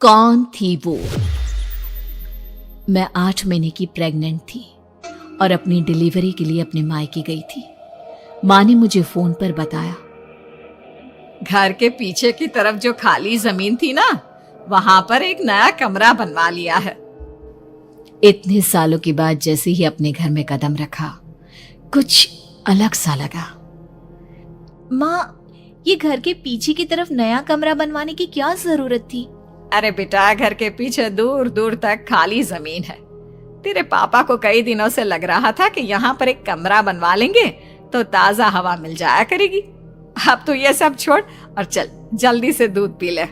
कौन थी वो? मैं 8 महीने की प्रेग्नेंट थी और अपनी डिलीवरी के लिए अपने मायके गई थी। माँ ने मुझे फोन पर बताया, घर के पीछे की तरफ जो खाली जमीन थी ना, वहां पर एक नया कमरा बनवा लिया है। इतने सालों के बाद जैसे ही अपने घर में कदम रखा, कुछ अलग सा लगा। माँ, ये घर के पीछे की तरफ नया कमरा बनवाने की क्या जरूरत थी? अरे बेटा, घर के पीछे दूर दूर तक खाली जमीन है। तेरे पापा को कई दिनों से लग रहा था कि यहाँ पर एक कमरा बनवा लेंगे तो ताजा हवा मिल जाया करेगी। अब तो ये सब छोड़ और चल जल्दी से दूध पी ले।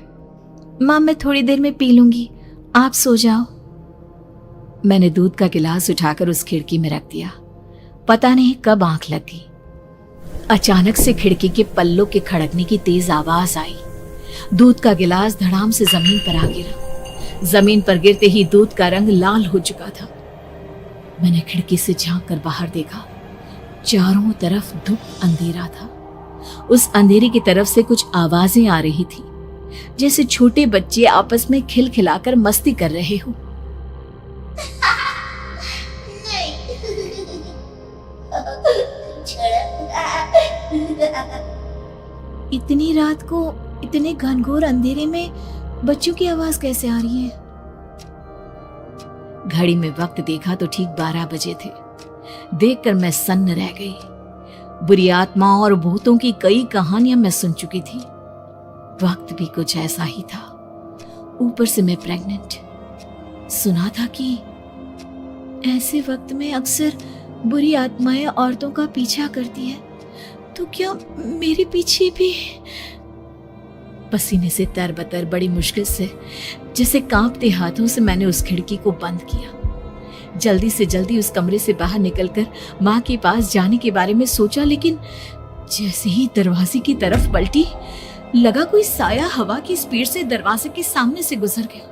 माँ, मैं थोड़ी देर में पी लूंगी, आप सो जाओ। मैंने दूध का गिलास उठाकर उस खिड़की में रख दिया। पता नहीं कब आंख लग गई। अचानक से खिड़की के पल्लों के खड़कने की तेज आवाज आई। दूध का गिलास धड़ाम से जमीन पर आ गिरा। जमीन पर गिरते ही दूध का रंग लाल हो चुका था। मैंने खिड़की से झांक कर बाहर देखा। चारों तरफ धूप अंधेरा था। उस अंधेरे की तरफ से कुछ आवाजें आ रही थी, जैसे छोटे बच्चे आपस में खिलखिलाकर मस्ती कर रहे हो। इतनी रात को इतने घनघोर अंधेरे में बच्चों की आवाज कैसे आ रही है? घड़ी में वक्त देखा तो ठीक 12 बजे थे। देखकर मैं सन्न रह गई। बुरी आत्माओं और भूतों की कई कहानियां मैं सुन चुकी थी। वक्त भी कुछ ऐसा ही था। ऊपर से मैं प्रेग्नेंट। सुना था कि ऐसे वक्त में अक्सर बुरी आत्माएं औरतों का पीछा करती है, तो क्या मेरे पीछे भी? पसीने से तरबतर बड़ी मुश्किल से, जैसे कांपते हाथों से मैंने उस खिड़की को बंद किया। जल्दी से जल्दी उस कमरे से बाहर निकलकर माँ के पास जाने के बारे में सोचा, लेकिन जैसे ही दरवाजे की तरफ पलटी, लगा कोई साया हवा की स्पीड से दरवाजे के सामने से गुजर गया।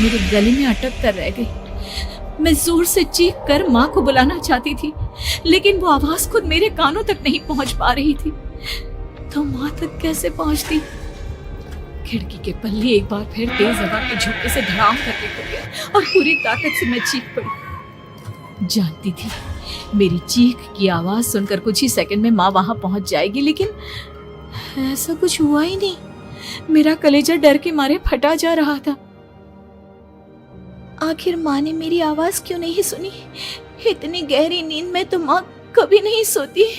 मेरे गले में अटक कर रह गई। मैं जोर से चीख कर माँ को बुलाना चाहती थी, लेकिन वो आवाज खुद मेरे कानों तक नहीं पहुंच पा रही थी। तो माँ तक कैसे पहुंचती? खिड़की के पल्ले एक बार फिर तेज हवा के झोंके से धड़ाम करके खुल गया और पूरी ताकत से मैं चीख पड़ी। जानती थी मेरी चीख की आवाज सुनकर कुछ ही सेकंड में माँ वहां पहुंच जाएगी, लेकिन ऐसा कुछ हुआ ही नहीं। मेरा कलेजा डर के मारे फटा जा रहा था। आखिर माँ ने मेरी आवाज क्यों नहीं सुनी? इतनी गहरी नींद में तो माँ कभी नहीं सोती।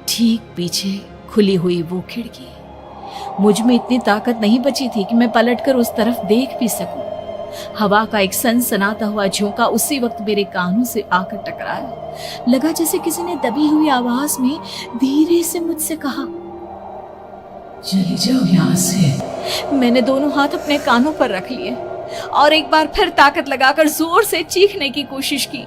ठीक पीछे खुली हुई वो खिड़की। मुझ में इतनी ताकत नहीं बची थी कि मैं पलटकर उस तरफ देख भी सकूं। हवा का एक सनसनाता हुआ झोंका उसी वक्त मेरे कानों से आकर टकराया। लगा जैसे किसी ने दबी हुई आवाज में धीरे से मुझसे कहा, चली जाओ यहाँ से। मैंने दोनों हाथ अपने कानों पर रख लिए और एक बार फिर ताकत लगाकर जोर से चीखने की कोशिश की।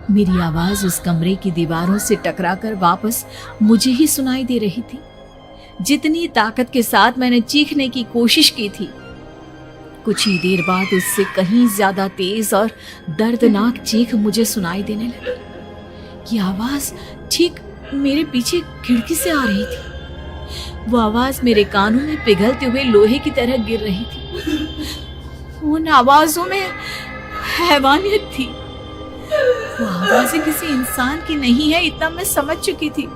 मेरी आवाज उस कमरे की दीवारों से टकराकर वापस मुझे ही सुनाई दे रही थी। जितनी ताकत के साथ मैंने चीखने की कोशिश की थी, कुछ ही देर बाद उससे कहीं ज्यादा तेज और दर्दनाक चीख मुझे सुनाई देने लगी। ये आवाज ठीक मेरे पीछे खिड़की से आ रही थी। वो आवाज मेरे कानों में पिघलते हुए लोहे की तरह गिर रही थी। उन आवाजों में हैवानियत थी। वो आवाजें किसी इंसान की नहीं है, इतना मैं समझ चुकी थी।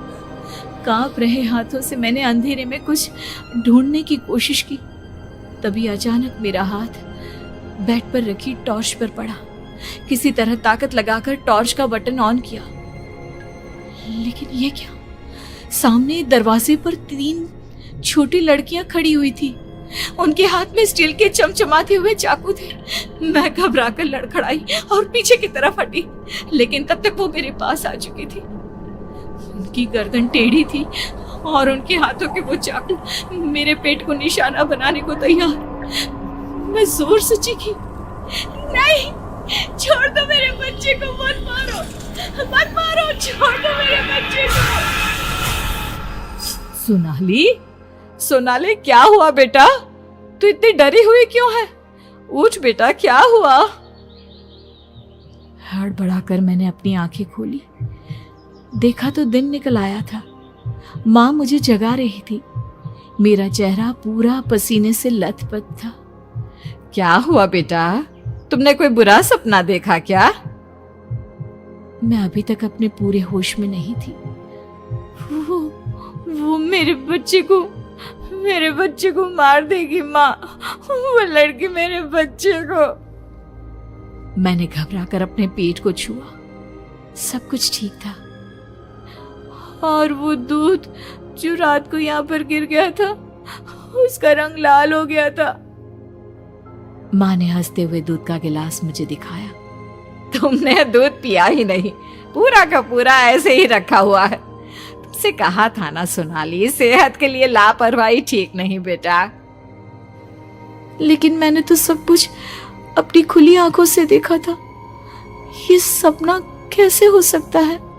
कांप रहे हाथों से मैंने अंधेरे में कुछ ढूंढने की कोशिश की। तभी अचानक मेरा हाथ बेड पर रखी टॉर्च पर पड़ा। किसी तरह ताकत लगाकर टॉर्च का बटन ऑन किया, लेकिन ये क्या? सामने दरवाजे पर 3 छोटी लड़कियां खड़ी हुई थी। उनके हाथ में स्टील के चमचमाते हुए चाकू थे। मैं घबराकर लड़खड़ाई और पीछे की तरफ हटी, लेकिन तब तक वो मेरे पास आ चुकी थी। उनकी गर्दन टेढ़ी थी और उनके हाथों के वो चाकू मेरे पेट को निशाना बनाने को तैयार। मैं जोर से चीखी, नहीं, छोड़ दो मेरे बच्चे को, मत मारो, मत मारो, छोड़ दो मेरे बच्चे को। सोनाली, क्या हुआ बेटा? तू इतनी डरी हुई क्यों है? उठ बेटा, क्या हुआ? हड़बड़ाकर मैंने अपनी आंखें खोली। देखा तो दिन निकल आया था। माँ मुझे जगा रही थी। मेरा चेहरा पूरा पसीने से लथपथ था। क्या हुआ बेटा, तुमने कोई बुरा सपना देखा क्या? मैं अभी तक अपने पूरे होश में नहीं थी। वो मेरे बच्चे को मार देगी माँ। वो लड़की मेरे बच्चे को। मैंने घबराकर अपने पेट को छुआ। सब कुछ ठीक था। और वो दूध जो रात को यहाँ पर गिर गया था, उसका रंग लाल हो गया था। माँ ने हंसते हुए दूध का गिलास मुझे दिखाया। तुमने दूध पिया ही नहीं, पूरा का पूरा ऐसे ही रखा हुआ है। तुमसे कहा था ना सोनाली, सेहत के लिए लापरवाही ठीक नहीं बेटा। लेकिन मैंने तो सब कुछ अपनी खुली आंखों से देखा था। ये सपना कैसे हो सकता है?